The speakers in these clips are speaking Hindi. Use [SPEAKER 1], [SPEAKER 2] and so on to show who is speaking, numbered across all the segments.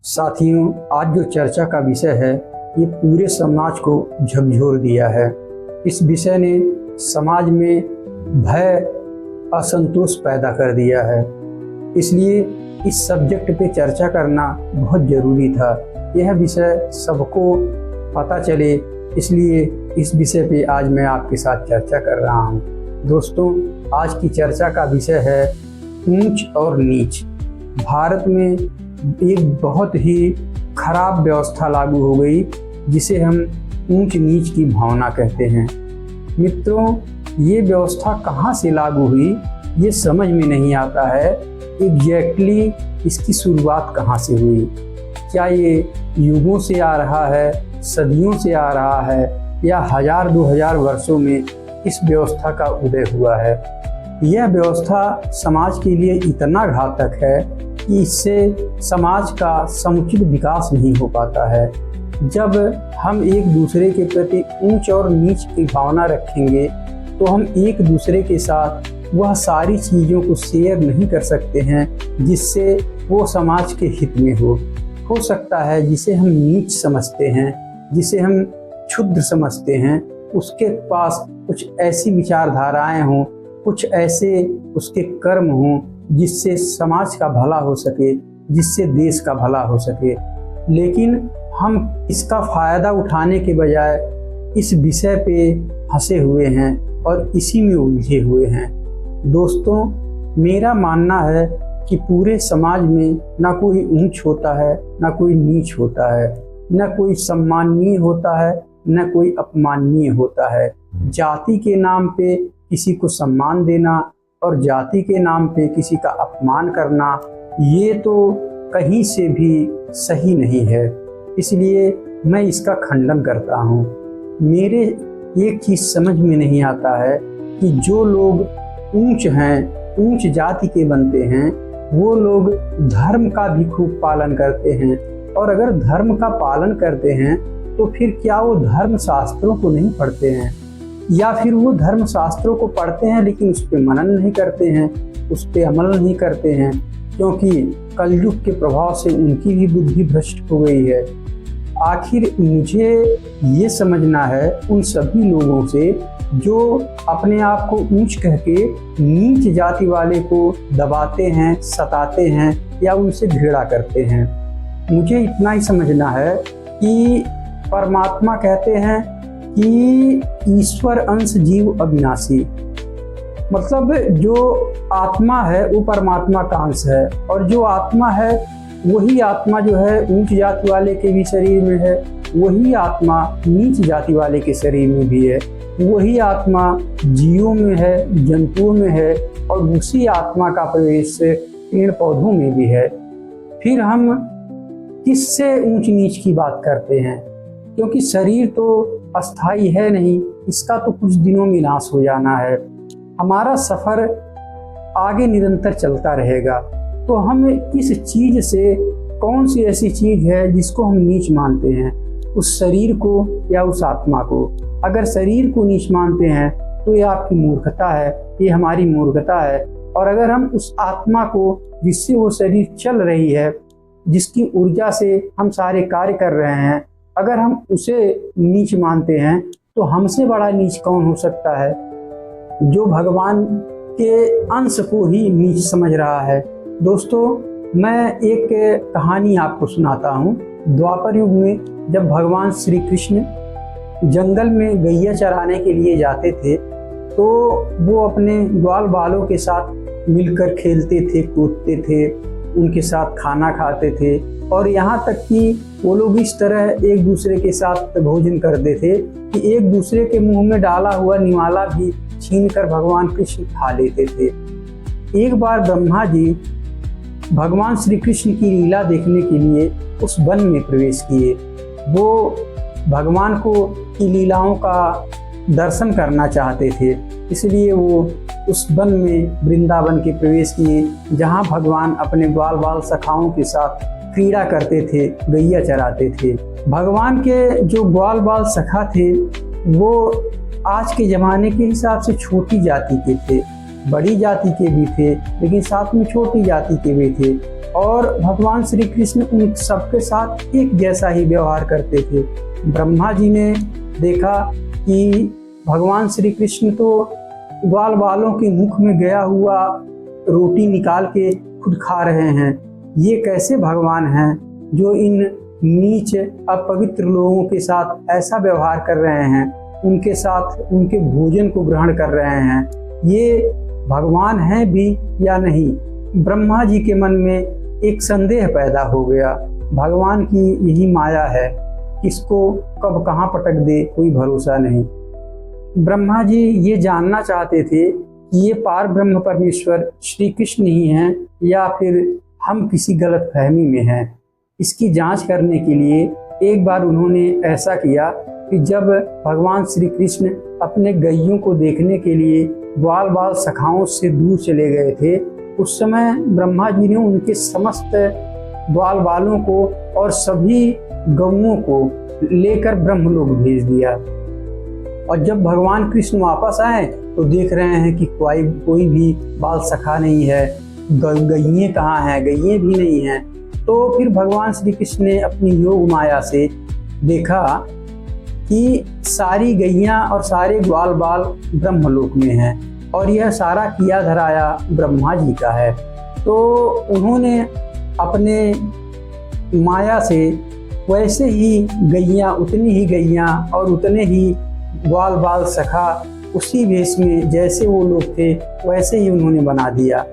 [SPEAKER 1] साथियों, आज जो चर्चा का विषय है ये पूरे समाज को झकझोर दिया है। इस विषय ने समाज में भय, असंतोष पैदा कर दिया है। इसलिए इस सब्जेक्ट पे चर्चा करना बहुत ज़रूरी था। यह विषय सबको पता चले, इसलिए इस विषय पे आज मैं आपके साथ चर्चा कर रहा हूँ। दोस्तों, आज की चर्चा का विषय है ऊंच और नीच। भारत में एक बहुत ही खराब व्यवस्था लागू हो गई जिसे हम ऊंच नीच की भावना कहते हैं। मित्रों, ये व्यवस्था कहाँ से लागू हुई ये समझ में नहीं आता है। एग्जैक्टली इसकी शुरुआत कहाँ से हुई? क्या ये युगों से आ रहा है, सदियों से आ रहा है, या 1000-2000 वर्षों में इस व्यवस्था का उदय हुआ है? यह व्यवस्था समाज के लिए इतना घातक है कि इससे समाज का समुचित विकास नहीं हो पाता है। जब हम एक दूसरे के प्रति ऊंच और नीच की भावना रखेंगे तो हम एक दूसरे के साथ वह सारी चीज़ों को शेयर नहीं कर सकते हैं जिससे वो समाज के हित में हो सकता है जिसे हम नीच समझते हैं, जिसे हम क्षुद्र समझते हैं, उसके पास कुछ ऐसी विचारधाराएं हों, कुछ ऐसे उसके कर्म हों जिससे समाज का भला हो सके, जिससे देश का भला हो सके। लेकिन हम इसका फ़ायदा उठाने के बजाय इस विषय पे फंसे हुए हैं और इसी में उलझे हुए हैं। दोस्तों, मेरा मानना है कि पूरे समाज में ना कोई ऊंच होता है, ना कोई नीच होता है, ना कोई सम्माननीय होता है, ना कोई अपमाननीय होता है। जाति के नाम पे किसी को सम्मान देना और जाति के नाम पे किसी का अपमान करना, ये तो कहीं से भी सही नहीं है। इसलिए मैं इसका खंडन करता हूँ। मेरे एक चीज़ समझ में नहीं आता है कि जो लोग ऊंच हैं, ऊंच जाति के बनते हैं, वो लोग धर्म का भी खूब पालन करते हैं। और अगर धर्म का पालन करते हैं तो फिर क्या वो धर्म शास्त्रों को नहीं पढ़ते हैं? या फिर वो धर्म शास्त्रों को पढ़ते हैं लेकिन उस पर मनन नहीं करते हैं, उस पर अमल नहीं करते हैं, क्योंकि कलयुग के प्रभाव से उनकी भी बुद्धि भ्रष्ट हो गई है। आखिर मुझे ये समझना है उन सभी लोगों से जो अपने आप को ऊंच कह के नीच जाति वाले को दबाते हैं, सताते हैं या उनसे घृणा करते हैं। मुझे इतना ही समझना है कि परमात्मा कहते हैं कि ईश्वर अंश जीव अविनाशी। मतलब जो आत्मा है वो परमात्मा का अंश है, और जो आत्मा है वही आत्मा जो है ऊंच जाति वाले के भी शरीर में है, वही आत्मा नीच जाति वाले के शरीर में भी है, वही आत्मा जीवों में है, जंतुओं में है, और उसी आत्मा का प्रवेश पेड़ पौधों में भी है। फिर हम किससे ऊंच नीच की बात करते हैं? क्योंकि शरीर तो अस्थाई है नहीं, इसका तो कुछ दिनों में नाश हो जाना है। हमारा सफ़र आगे निरंतर चलता रहेगा। तो हम इस चीज़ से कौन सी ऐसी चीज़ है जिसको हम नीच मानते हैं? उस शरीर को या उस आत्मा को? अगर शरीर को नीच मानते हैं तो ये आपकी मूर्खता है, ये हमारी मूर्खता है। और अगर हम उस आत्मा को जिससे वो शरीर चल रही है, जिसकी ऊर्जा से हम सारे कार्य कर रहे हैं, अगर हम उसे नीच मानते हैं तो हमसे बड़ा नीच कौन हो सकता है जो भगवान के अंश को ही नीच समझ रहा है? दोस्तों, मैं एक कहानी आपको सुनाता हूँ। द्वापर युग में जब भगवान श्री कृष्ण जंगल में गैया चराने के लिए जाते थे तो वो अपने ग्वाल बालों के साथ मिलकर खेलते थे, कूदते थे, उनके साथ खाना खाते थे, और यहाँ तक कि वो लोग इस तरह एक दूसरे के साथ भोजन करते थे कि एक दूसरे के मुंह में डाला हुआ निवाला भी छीनकर भगवान कृष्ण खा लेते थे। एक बार ब्रह्मा जी भगवान श्री कृष्ण की लीला देखने के लिए उस वन में प्रवेश किए। वो भगवान को की लीलाओं का दर्शन करना चाहते थे, इसलिए वो उस वन में वृंदावन के प्रवेश किए जहाँ भगवान अपने ग्वाल बाल सखाओं के साथ क्रीड़ा करते थे, गैया चराते थे। भगवान के जो ग्वाल बाल सखा थे वो आज के ज़माने के हिसाब से छोटी जाति के थे, बड़ी जाति के भी थे, लेकिन साथ में छोटी जाति के भी थे। और भगवान श्री कृष्ण उन सबके साथ एक जैसा ही व्यवहार करते थे। ब्रह्मा जी ने देखा कि भगवान श्री कृष्ण तो ग्वाल बालों के मुख में गया हुआ रोटी निकाल के खुद खा रहे हैं, ये कैसे भगवान हैं जो इन नीच अपवित्र लोगों के साथ ऐसा व्यवहार कर रहे हैं, उनके साथ उनके भोजन को ग्रहण कर रहे हैं, ये भगवान हैं भी या नहीं। ब्रह्मा जी के मन में एक संदेह पैदा हो गया। भगवान की यही माया है, किसको कब कहाँ पटक दे कोई भरोसा नहीं। ब्रह्मा जी ये जानना चाहते थे कि ये पार ब्रह्म परमेश्वर श्री कृष्ण ही हैं या फिर हम किसी गलत फहमी में हैं। इसकी जांच करने के लिए एक बार उन्होंने ऐसा किया कि जब भगवान श्री कृष्ण अपने गैयों को देखने के लिए ग्वाल बाल सखाओं से दूर चले गए थे, उस समय ब्रह्मा जी ने उनके समस्त ग्वाल बालों को और सभी गौओं को लेकर ब्रह्मलोक भेज दिया। और जब भगवान कृष्ण वापस आए तो देख रहे हैं कि कोई भी बाल सखा नहीं है, गैयें कहाँ हैं, गैयें भी नहीं हैं। तो फिर भगवान श्री कृष्ण ने अपनी योग माया से देखा कि सारी गैयां और सारे ग्वाल बाल ब्रह्मलोक में हैं और यह सारा किया धराया ब्रह्मा जी का है। तो उन्होंने अपने माया से वैसे ही गैयां, उतनी ही गैयां और उतने ही ग्वाल बाल सखा उसी वेश में जैसे वो लोग थे वैसे ही उन्होंने बना दिया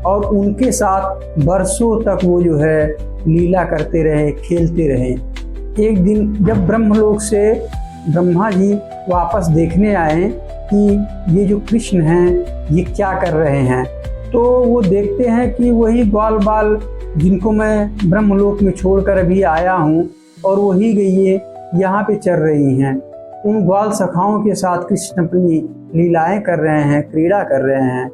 [SPEAKER 1] और उनके साथ बरसों तक वो जो है लीला करते रहे, खेलते रहे। एक दिन जब ब्रह्मलोक से ब्रह्मा जी वापस देखने आए कि ये जो कृष्ण हैं ये क्या कर रहे हैं, तो वो देखते हैं कि वही ग्वाल बाल जिनको मैं ब्रह्मलोक में छोड़कर अभी आया हूँ और वही गैयें यहाँ पे चर रही हैं। उन ग्वाल सखाओं के साथ कृष्ण अपनी लीलाएं कर रहे हैं, क्रीड़ा कर रहे हैं।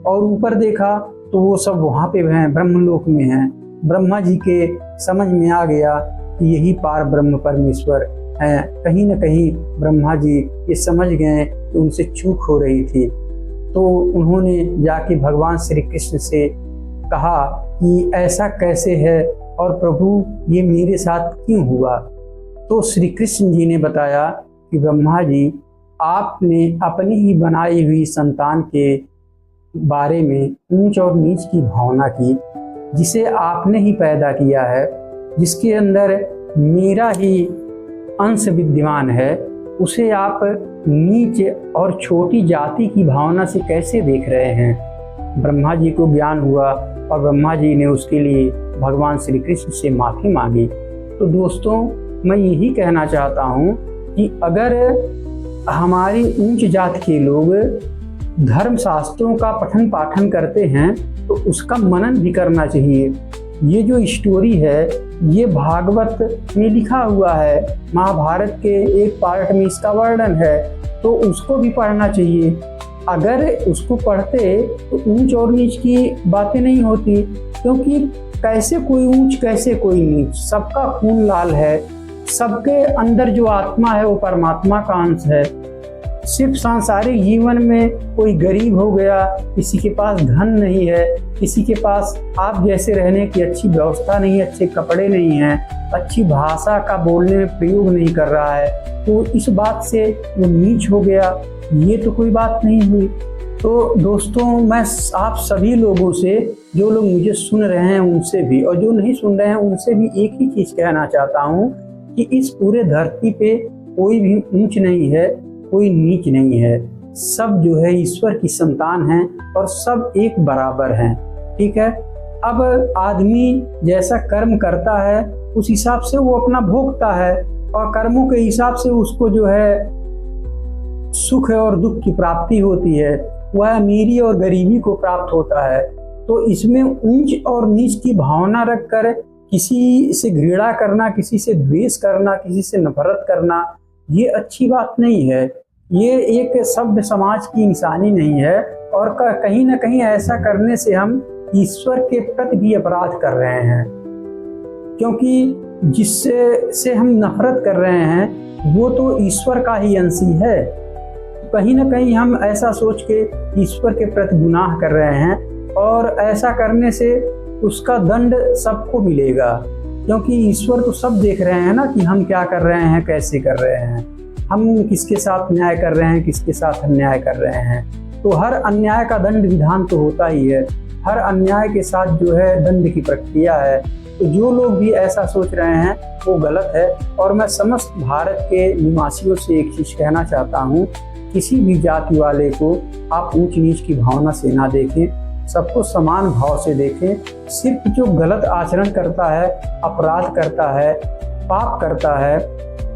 [SPEAKER 1] और ऊपर देखा तो वो सब वहाँ पे हैं, ब्रह्मलोक में हैं। ब्रह्मा जी के समझ में आ गया कि यही पार ब्रह्म परमेश्वर हैं। कहीं न कहीं ब्रह्मा जी ये समझ गए कि उनसे चूक हो रही थी, तो उन्होंने जाके भगवान श्री कृष्ण से कहा कि ऐसा कैसे है और प्रभु ये मेरे साथ क्यों हुआ। तो श्री कृष्ण जी ने बताया कि ब्रह्मा जी, आपने अपनी ही बनाई हुई संतान के बारे में ऊंच और नीच की भावना की, जिसे आपने ही पैदा किया है, जिसके अंदर मेरा ही अंश विद्यमान है, उसे आप नीच और छोटी जाति की भावना से कैसे देख रहे हैं। ब्रह्मा जी को ज्ञान हुआ और ब्रह्मा जी ने उसके लिए भगवान श्री कृष्ण से माफ़ी मांगी। तो दोस्तों, मैं यही कहना चाहता हूँ कि अगर हमारी ऊंच जात के लोग धर्म शास्त्रों का पठन पाठन करते हैं तो उसका मनन भी करना चाहिए। ये जो स्टोरी है ये भागवत में लिखा हुआ है, महाभारत के एक पार्ट में इसका वर्णन है, तो उसको भी पढ़ना चाहिए। अगर उसको पढ़ते तो ऊंच और नीच की बातें नहीं होती, क्योंकि कैसे कोई ऊंच कैसे कोई नीच, सबका खून लाल है, सबके अंदर जो आत्मा है वो परमात्मा का अंश है। सिर्फ सांसारिक जीवन में कोई गरीब हो गया, किसी के पास धन नहीं है, किसी के पास आप जैसे रहने की अच्छी व्यवस्था नहीं है, अच्छे कपड़े नहीं हैं, अच्छी भाषा का बोलने में प्रयोग नहीं कर रहा है, तो इस बात से वो नीच हो गया, ये तो कोई बात नहीं हुई। तो दोस्तों, मैं आप सभी लोगों से, जो लोग मुझे सुन रहे हैं उनसे भी और जो नहीं सुन रहे हैं उनसे भी एक ही चीज़ कहना चाहता हूँ कि इस पूरे धरती पे कोई भी ऊंच नहीं है, कोई नीच नहीं है। सब जो है ईश्वर की संतान हैं और सब एक बराबर हैं। ठीक है। अब आदमी जैसा कर्म करता है उस हिसाब से वो अपना भोगता है और कर्मों के हिसाब से उसको जो है सुख और दुख की प्राप्ति होती है, वह अमीरी और गरीबी को प्राप्त होता है। तो इसमें ऊंच और नीच की भावना रखकर किसी से घृणा करना, किसी से द्वेष करना, किसी से नफरत करना, ये अच्छी बात नहीं है। ये एक सभ्य समाज की इंसानी नहीं है और कहीं ना कहीं ऐसा करने से हम ईश्वर के प्रति भी अपराध कर रहे हैं, क्योंकि जिससे हम नफरत कर रहे हैं वो तो ईश्वर का ही अंश ही है। कहीं ना कहीं हम ऐसा सोच के ईश्वर के प्रति गुनाह कर रहे हैं और ऐसा करने से उसका दंड सबको मिलेगा, क्योंकि ईश्वर तो सब देख रहे हैं ना कि हम क्या कर रहे हैं, कैसे कर रहे हैं, हम किसके साथ न्याय कर रहे हैं, किसके साथ अन्याय कर रहे हैं। तो हर अन्याय का दंड विधान तो होता ही है, हर अन्याय के साथ जो है दंड की प्रक्रिया है। तो जो लोग भी ऐसा सोच रहे हैं वो गलत है। और मैं समस्त भारत के निवासियों से एक चीज़ कहना चाहता हूँ, किसी भी जाति वाले को आप ऊंच नीच की भावना से ना देखें, सबको समान भाव से देखें। सिर्फ जो गलत आचरण करता है, अपराध करता है, पाप करता है,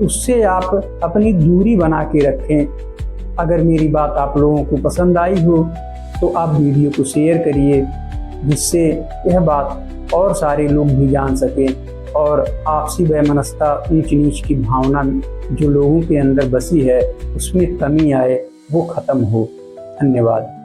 [SPEAKER 1] उससे आप अपनी दूरी बना के रखें। अगर मेरी बात आप लोगों को पसंद आई हो तो आप वीडियो को शेयर करिए, जिससे यह बात और सारे लोग भी जान सकें और आपसी वैमनस्यता, ऊंच नीच की भावना जो लोगों के अंदर बसी है उसमें कमी आए, वो खत्म हो। धन्यवाद।